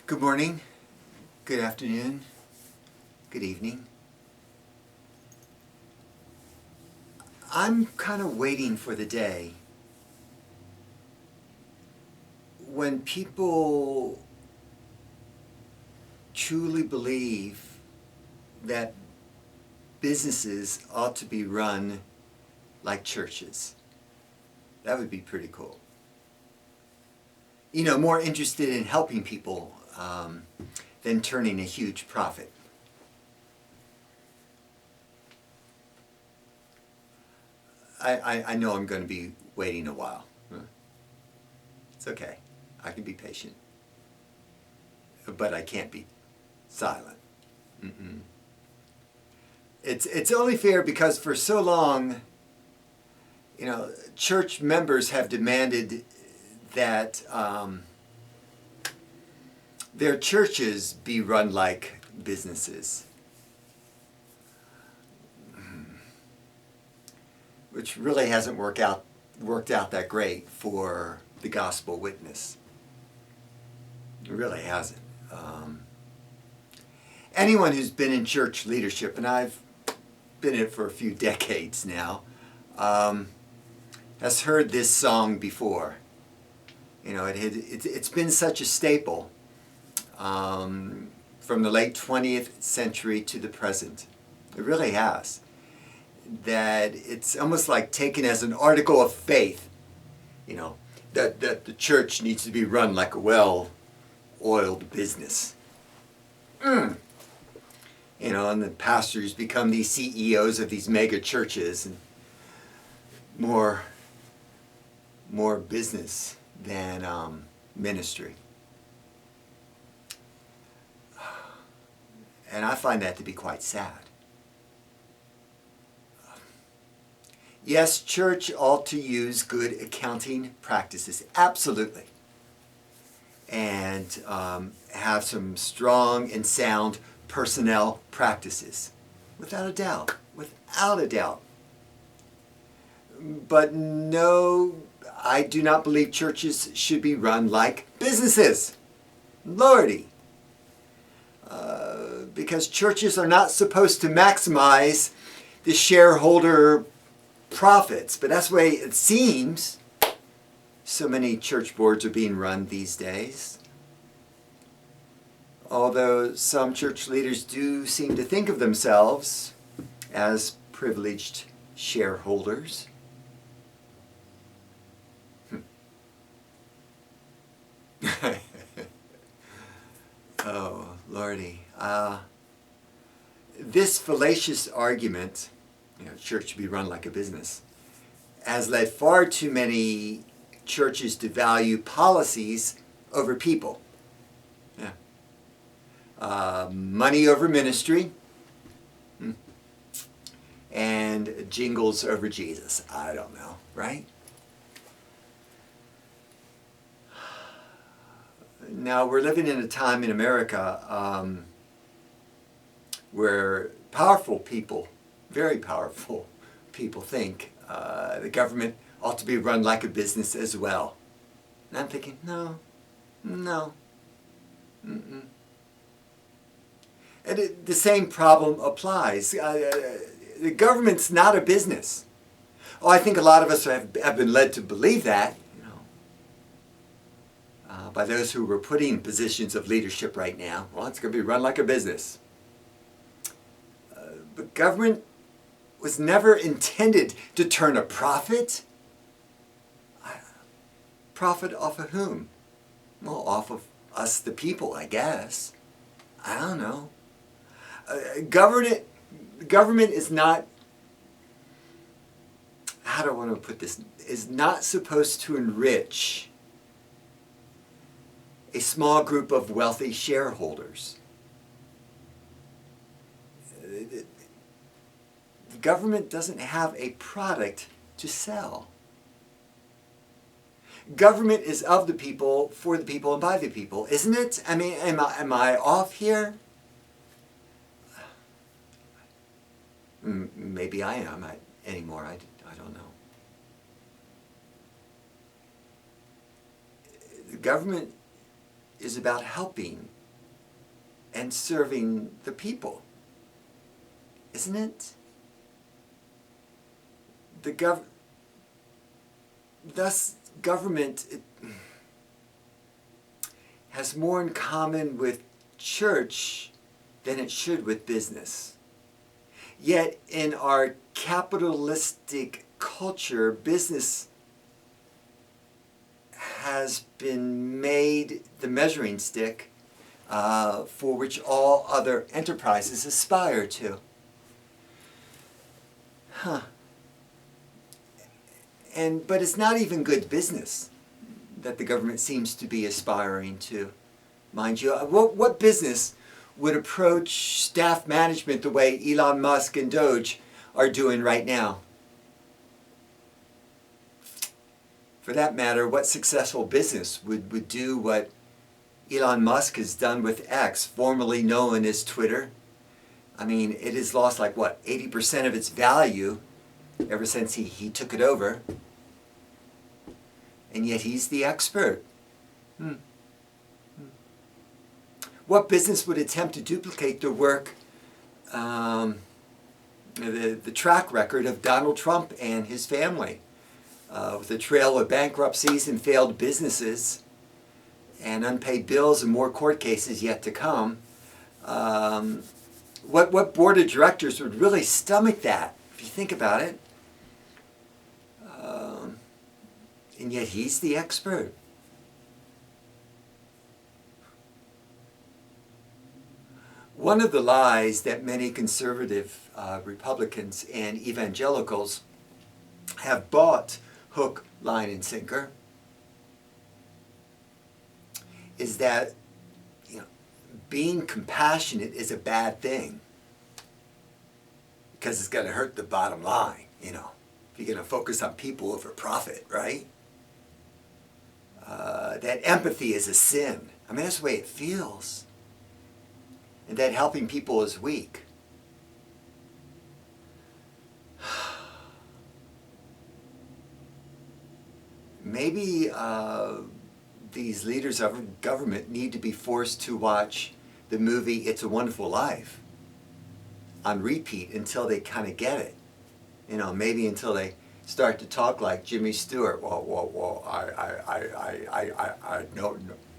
Good morning, good afternoon, good evening. I'm kind of waiting for the day when people truly believe that businesses ought to be run like churches. That would be pretty cool. You know, more interested in helping people than turning a huge profit. I know I'm going to be waiting a while. It's okay. I can be patient. But I can't be silent. Mm-mm. It's only fair because for so long, you know, church members have demanded that their churches be run like businesses, which really hasn't worked out that great for the gospel witness. It really hasn't. Anyone who's been in church leadership, and I've been in it for a few decades now, has heard this song before. You know, it's been such a staple from the late 20th century to the present. It really has. That it's almost like taken as an article of faith, you know, that the church needs to be run like a well-oiled business. You know, and the pastors become these CEOs of these mega churches, and more business than ministry. And I find that to be quite sad. Yes, church ought to use good accounting practices, absolutely. And have some strong and sound personnel practices, without a doubt, without a doubt. But no, I do not believe churches should be run like businesses. Lordy. Because churches are not supposed to maximize the shareholder profits, but that's the way it seems so many church boards are being run these days. Although some church leaders do seem to think of themselves as privileged shareholders. Oh, Lordy. This fallacious argument, you know, church should be run like a business, has led far too many churches to value policies over people. Yeah. Money over ministry, and jingles over Jesus. I don't know, right? Now, we're living in a time in America where powerful people, very powerful people, think the government ought to be run like a business as well. And I'm thinking, no. Mm-mm. And the same problem applies. The government's not a business. Oh, I think a lot of us have been led to believe that, you know, by those who were put in positions of leadership right now. Well, it's going to be run like a business. But government was never intended to turn a profit. Profit off of whom? Well, off of us, the people, I guess. I don't know. Government is not, how do I want to put this, is not supposed to enrich a small group of wealthy shareholders. The government doesn't have a product to sell. Government is of the people, for the people, and by the people, isn't it? I mean, am I off here? Maybe I am anymore. I don't know. The government is about helping and serving the people, isn't it? Thus, government has more in common with church than it should with business. Yet in our capitalistic culture, business has been made the measuring stick for which all other enterprises aspire to. But it's not even good business that the government seems to be aspiring to. Mind you, what business would approach staff management the way Elon Musk and Doge are doing right now? For that matter, what successful business would do what Elon Musk has done with X, formerly known as Twitter? I mean, it has lost like, what, 80% of its value ever since he took it over. And yet he's the expert. What business would attempt to duplicate the work, the track record of Donald Trump and his family, with a trail of bankruptcies and failed businesses and unpaid bills and more court cases yet to come? What board of directors would really stomach that, if you think about it? And yet he's the expert. One of the lies that many conservative Republicans and evangelicals have bought hook, line, and sinker is that being compassionate is a bad thing because it's going to hurt the bottom line, if you're going to focus on people over profit, right? That empathy is a sin. I mean, that's the way it feels. And that helping people is weak. Maybe these leaders of government need to be forced to watch the movie It's a Wonderful Life on repeat until they kind of get it. Maybe until they start to talk like Jimmy Stewart. Well, I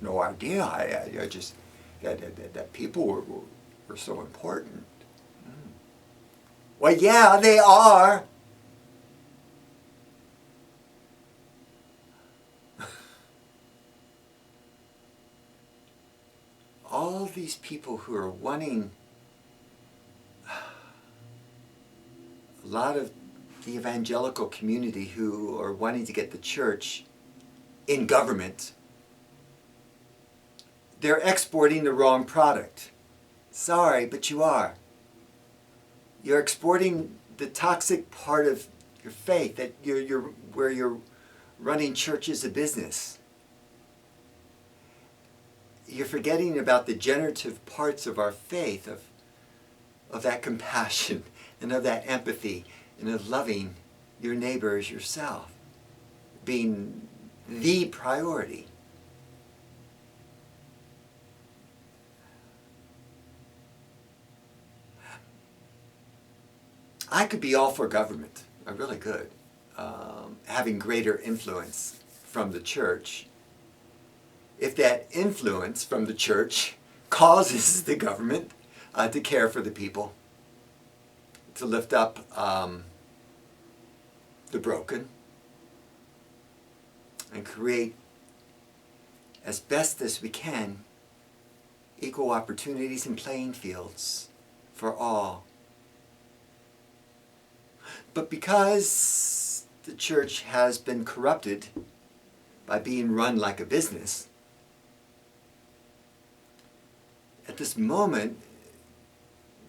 no idea. I just that people were so important. Well, yeah, they are. All these people who are wanting, a lot of the evangelical community who are wanting to get the church in government, they're exporting the wrong product. Sorry, but you are. You're exporting the toxic part of your faith, that where you're running church as a business. You're forgetting about the generative parts of our faith, of that compassion and of that empathy and of loving your neighbor as yourself, being the priority. I could be all for government. I really could. Having greater influence from the church. If that influence from the church causes the government to care for the people, to lift up the broken, and create, as best as we can, equal opportunities and playing fields for all. But because the church has been corrupted by being run like a business, at this moment,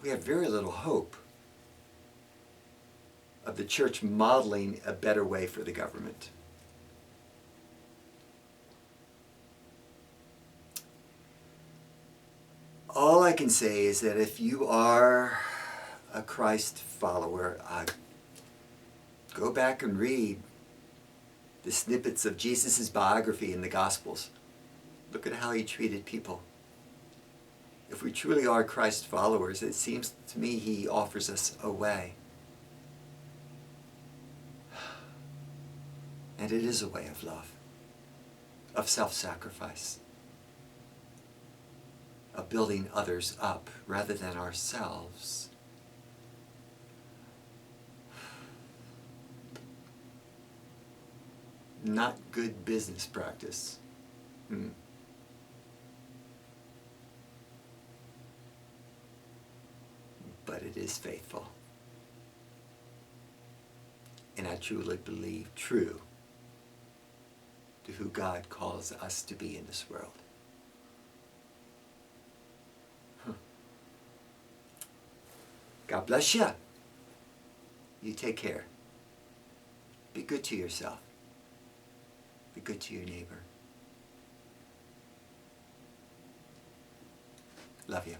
we have very little hope of the church modeling a better way for the government. All I can say is that if you are a Christ follower, go back and read the snippets of Jesus' biography in the Gospels. Look at how he treated people. If we truly are Christ followers, it seems to me he offers us a way. And it is a way of love, of self-sacrifice, of building others up rather than ourselves. Not good business practice. But it is faithful. And I truly believe true to who God calls us to be in this world. God bless you. You take care. Be good to yourself. Be good to your neighbor. Love you.